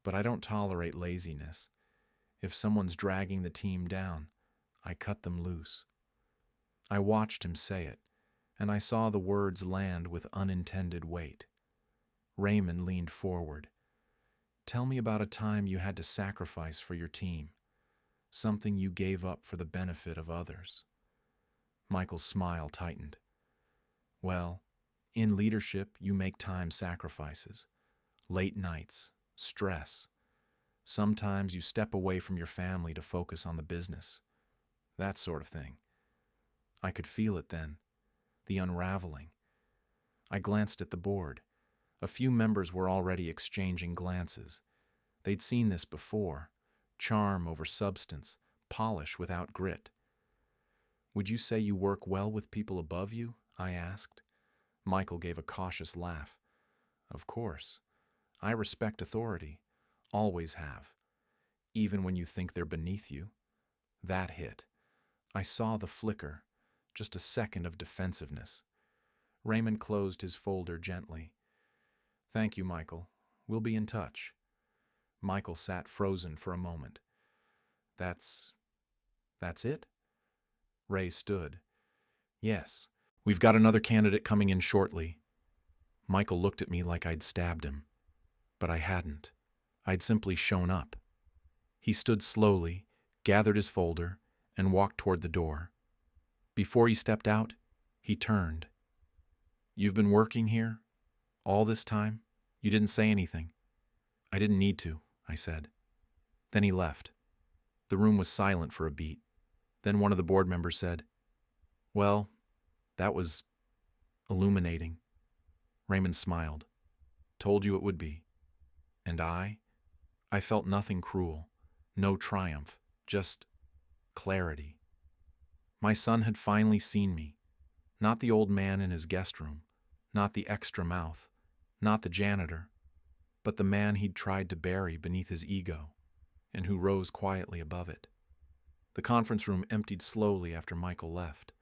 but I don't tolerate laziness. If someone's dragging the team down, I cut them loose. I watched him say it, and I saw the words land with unintended weight. Raymond leaned forward. Tell me about a time you had to sacrifice for your team, something you gave up for the benefit of others. Michael's smile tightened. Well, in leadership, you make time sacrifices, late nights, stress. Sometimes you step away from your family to focus on the business, that sort of thing. I could feel it then, the unraveling. I glanced at the board. A few members were already exchanging glances. They'd seen this before. Charm over substance, polish without grit. Would you say you work well with people above you? I asked. Michael gave a cautious laugh. Of course. I respect authority. Always have. Even when you think they're beneath you. That hit. I saw the flicker. Just a second of defensiveness. Raymond closed his folder gently. Thank you, Michael. We'll be in touch. Michael sat frozen for a moment. That's it? Ray stood. Yes. We've got another candidate coming in shortly. Michael looked at me like I'd stabbed him. But I hadn't. I'd simply shown up. He stood slowly, gathered his folder, and walked toward the door. Before he stepped out, he turned. You've been working here? All this time? You didn't say anything. I didn't need to, I said. Then he left. The room was silent for a beat. Then one of the board members said, Well, that was illuminating. Raymond smiled. Told you it would be. And I felt nothing cruel, no triumph, just clarity. My son had finally seen me. Not the old man in his guest room, not the extra mouth, not the janitor, but the man he'd tried to bury beneath his ego, and who rose quietly above it. The conference room emptied slowly after Michael left,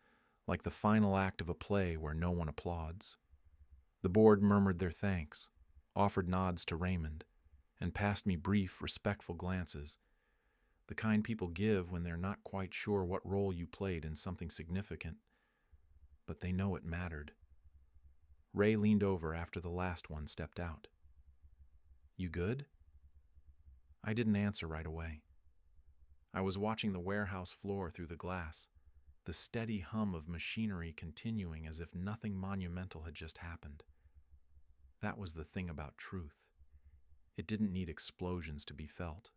like the final act of a play where no one applauds. The board murmured their thanks, offered nods to Raymond, and passed me brief, respectful glances, the kind people give when they're not quite sure what role you played in something significant, but they know it mattered. Ray leaned over after the last one stepped out. You good? I didn't answer right away. I was watching the warehouse floor through the glass, the steady hum of machinery continuing as if nothing monumental had just happened. That was the thing about truth. It didn't need explosions to be felt.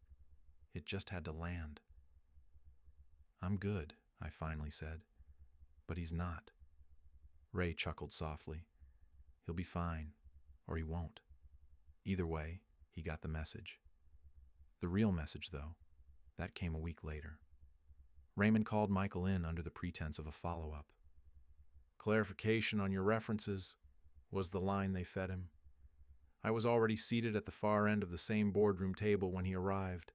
It just had to land. I'm good, I finally said. But he's not. Ray chuckled softly. He'll be fine, or he won't. Either way, he got the message. The real message, though, that came a week later. Raymond called Michael in under the pretense of a follow-up. Clarification on your references, was the line they fed him. I was already seated at the far end of the same boardroom table when he arrived,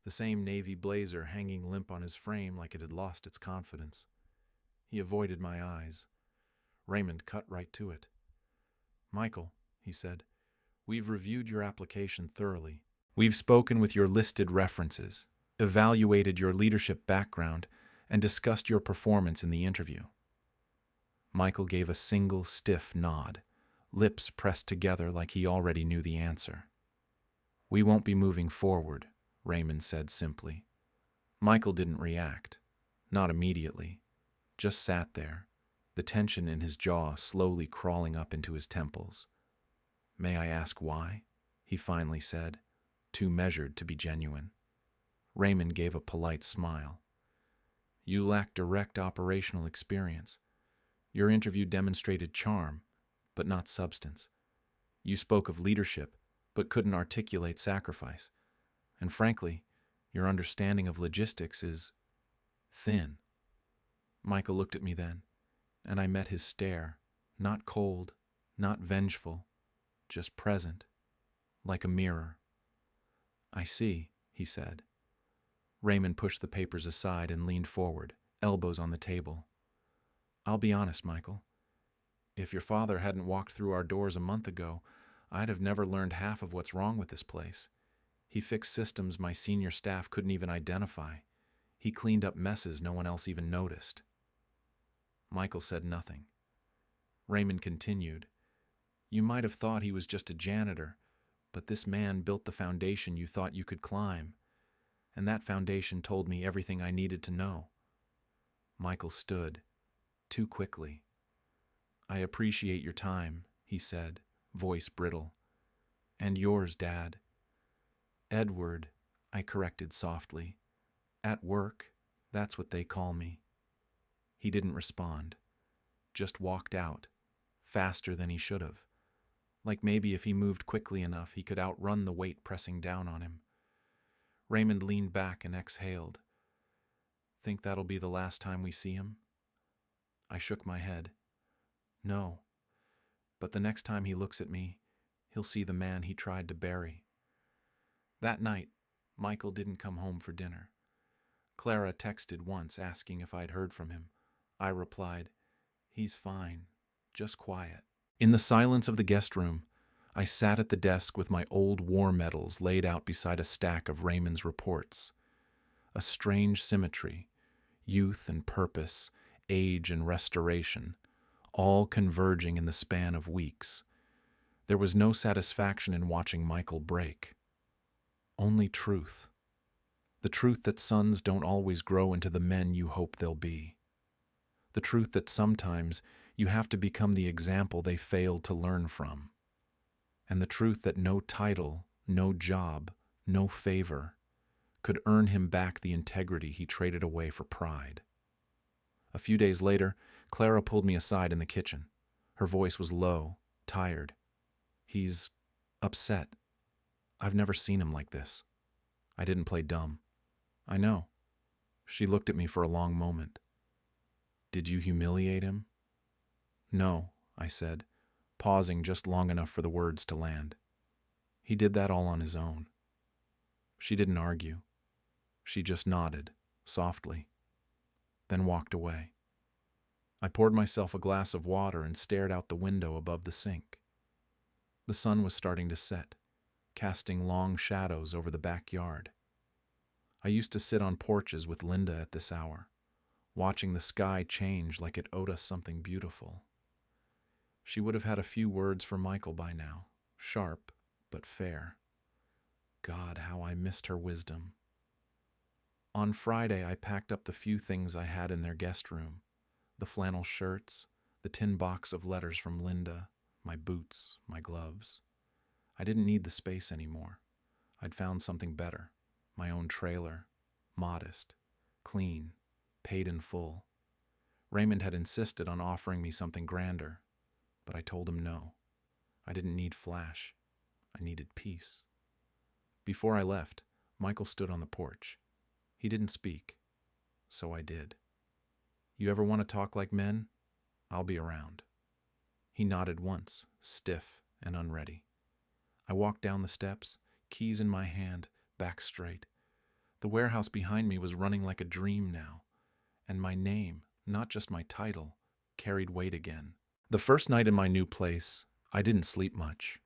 the same navy blazer hanging limp on his frame like it had lost its confidence. He avoided my eyes. Raymond cut right to it. Michael, he said, we've reviewed your application thoroughly. We've spoken with your listed references, evaluated your leadership background, and discussed your performance in the interview. Michael gave a single stiff nod, lips pressed together like he already knew the answer. We won't be moving forward, Raymond said simply. Michael didn't react, not immediately, just sat there, the tension in his jaw slowly crawling up into his temples. May I ask why? He finally said, too measured to be genuine. Raymond gave a polite smile. You lack direct operational experience. Your interview demonstrated charm, but not substance. You spoke of leadership, but couldn't articulate sacrifice. And frankly, your understanding of logistics is thin. Michael looked at me then, and I met his stare, not cold, not vengeful, just present, like a mirror. I see, he said. Raymond pushed the papers aside and leaned forward, elbows on the table. I'll be honest, Michael. If your father hadn't walked through our doors a month ago, I'd have never learned half of what's wrong with this place. He fixed systems my senior staff couldn't even identify. He cleaned up messes no one else even noticed. Michael said nothing. Raymond continued. You might have thought he was just a janitor, but this man built the foundation you thought you could climb, and that foundation told me everything I needed to know. Michael stood, too quickly. I appreciate your time, he said, voice brittle. And yours, Dad. Edward, I corrected softly. At work, that's what they call me. He didn't respond, just walked out, faster than he should have. Like maybe if he moved quickly enough, he could outrun the weight pressing down on him. Raymond leaned back and exhaled. Think that'll be the last time we see him? I shook my head. No, but the next time he looks at me, he'll see the man he tried to bury. That night, Michael didn't come home for dinner. Clara texted once asking if I'd heard from him. I replied, he's fine, just quiet. In the silence of the guest room, I sat at the desk with my old war medals laid out beside a stack of Raymond's reports. A strange symmetry, youth and purpose, age and restoration, all converging in the span of weeks. There was no satisfaction in watching Michael break. Only truth. The truth that sons don't always grow into the men you hope they'll be. The truth that sometimes you have to become the example they failed to learn from. And the truth that no title, no job, no favor could earn him back the integrity he traded away for pride. A few days later, Clara pulled me aside in the kitchen. Her voice was low, tired. He's upset. I've never seen him like this. I didn't play dumb. I know. She looked at me for a long moment. Did you humiliate him? No, I said, pausing just long enough for the words to land. He did that all on his own. She didn't argue. She just nodded, softly, then walked away. I poured myself a glass of water and stared out the window above the sink. The sun was starting to set, casting long shadows over the backyard. I used to sit on porches with Linda at this hour, watching the sky change like it owed us something beautiful. She would have had a few words for Michael by now, sharp but fair. God, how I missed her wisdom. On Friday, I packed up the few things I had in their guest room, the flannel shirts, the tin box of letters from Linda, my boots, my gloves. I didn't need the space anymore. I'd found something better, my own trailer, modest, clean, paid in full. Raymond had insisted on offering me something grander, but I told him no. I didn't need flash. I needed peace. Before I left, Michael stood on the porch. He didn't speak, so I did. You ever want to talk like men? I'll be around. He nodded once, stiff and unready. I walked down the steps, keys in my hand, back straight. The warehouse behind me was running like a dream now, and my name, not just my title, carried weight again. The first night in my new place, I didn't sleep much.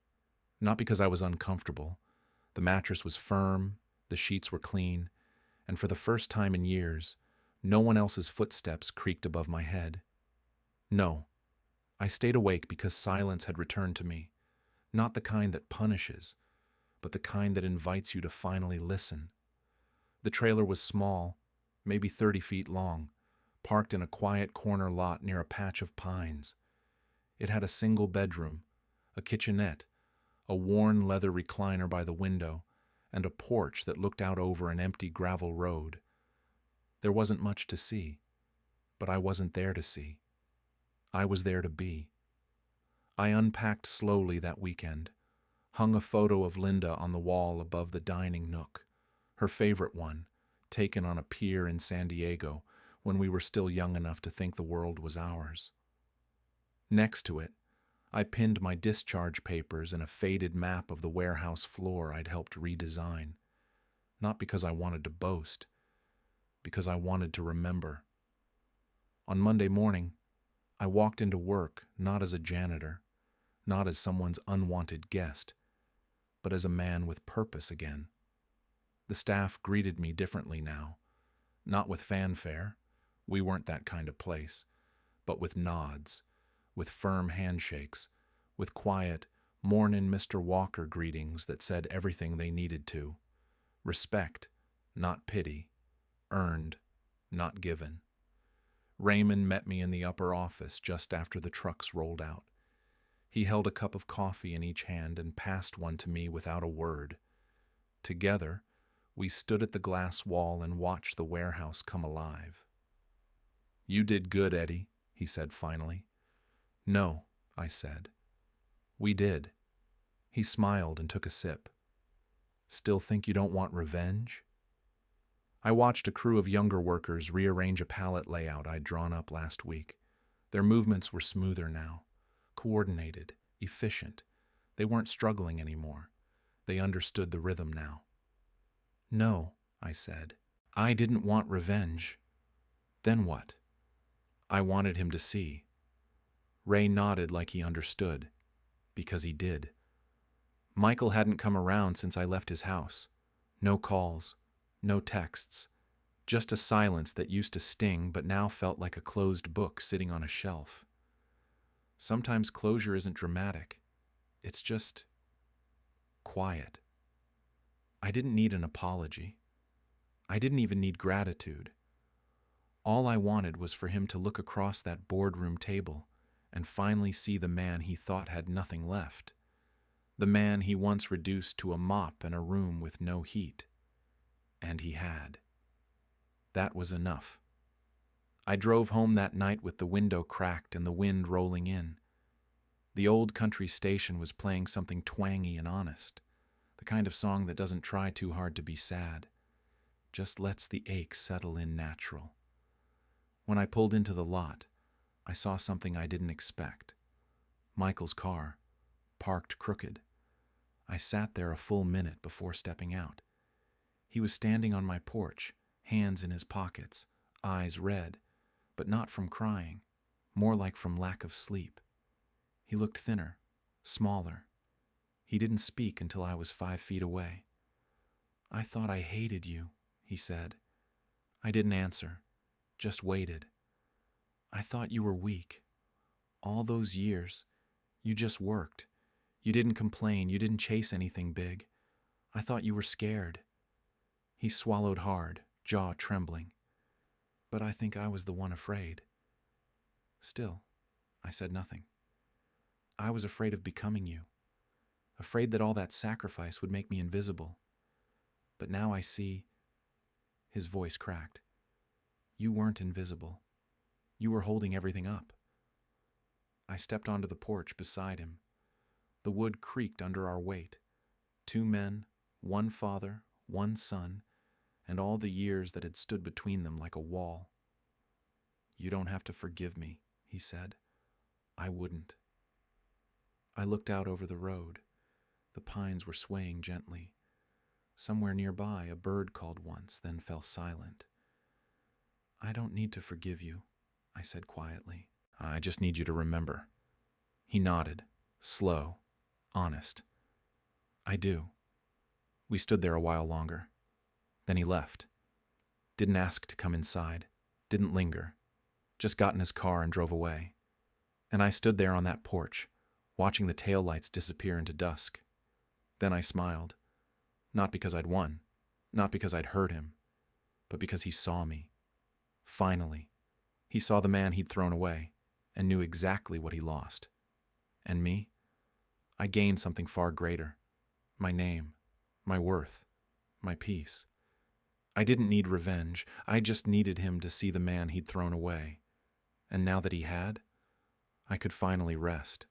Not because I was uncomfortable. The mattress was firm, the sheets were clean, and for the first time in years, no one else's footsteps creaked above my head. No, I stayed awake because silence had returned to me, not the kind that punishes, but the kind that invites you to finally listen. The trailer was small, maybe 30 feet long, parked in a quiet corner lot near a patch of pines. It had a single bedroom, a kitchenette, a worn leather recliner by the window, and a porch that looked out over an empty gravel road. There wasn't much to see, but I wasn't there to see. I was there to be. I unpacked slowly that weekend, hung a photo of Linda on the wall above the dining nook, her favorite one, taken on a pier in San Diego when we were still young enough to think the world was ours. Next to it, I pinned my discharge papers and a faded map of the warehouse floor I'd helped redesign, not because I wanted to boast, because I wanted to remember. On Monday morning, I walked into work not as a janitor, not as someone's unwanted guest, but as a man with purpose again. The staff greeted me differently now, not with fanfare, we weren't that kind of place, but with nods, with firm handshakes, with quiet, "Mornin', Mr. Walker" greetings that said everything they needed to. Respect, not pity. Earned, not given. Raymond met me in the upper office just after the trucks rolled out. He held a cup of coffee in each hand and passed one to me without a word. Together, we stood at the glass wall and watched the warehouse come alive. "You did good, Eddie," he said finally. "No," I said. "We did." He smiled and took a sip. "Still think you don't want revenge?" I watched a crew of younger workers rearrange a pallet layout I'd drawn up last week. Their movements were smoother now, coordinated, efficient. They weren't struggling anymore. They understood the rhythm now. "No," I said. "I didn't want revenge." "Then what?" I wanted him to see. Ray nodded like he understood, because he did. Michael hadn't come around since I left his house. No calls, no texts, just a silence that used to sting but now felt like a closed book sitting on a shelf. Sometimes closure isn't dramatic. It's just quiet. I didn't need an apology. I didn't even need gratitude. All I wanted was for him to look across that boardroom table and finally see the man he thought had nothing left. The man he once reduced to a mop and a room with no heat. And he had. That was enough. I drove home that night with the window cracked and the wind rolling in. The old country station was playing something twangy and honest, the kind of song that doesn't try too hard to be sad, just lets the ache settle in natural. When I pulled into the lot, I saw something I didn't expect. Michael's car, parked crooked. I sat there a full minute before stepping out. He was standing on my porch, hands in his pockets, eyes red, but not from crying, more like from lack of sleep. He looked thinner, smaller. He didn't speak until I was 5 feet away. "I thought I hated you," he said. I didn't answer, just waited. "I thought you were weak. All those years, you just worked. You didn't complain, you didn't chase anything big. I thought you were scared." He swallowed hard, jaw trembling. "But I think I was the one afraid." Still, I said nothing. I was afraid of becoming you, afraid that all that sacrifice would make me invisible. But now I see, his voice cracked, You weren't invisible. You were holding everything up. I stepped onto the porch beside him. The wood creaked under our weight. 2 men, 1 father, 1 son, and all the years that had stood between them like a wall. You don't have to forgive me, he said. I wouldn't. I looked out over the road. The pines were swaying gently. Somewhere nearby, a bird called once, then fell silent. I don't need to forgive you, I said quietly. I just need you to remember. He nodded, slow, honest. I do. We stood there a while longer. Then he left. Didn't ask to come inside. Didn't linger. Just got in his car and drove away. And I stood there on that porch, watching the taillights disappear into dusk. Then I smiled. Not because I'd won. Not because I'd hurt him. But because he saw me. Finally. He saw the man he'd thrown away and knew exactly what he lost. And me? I gained something far greater. My name. My worth. My peace. I didn't need revenge. I just needed him to see the man he'd thrown away. And now that he had, I could finally rest.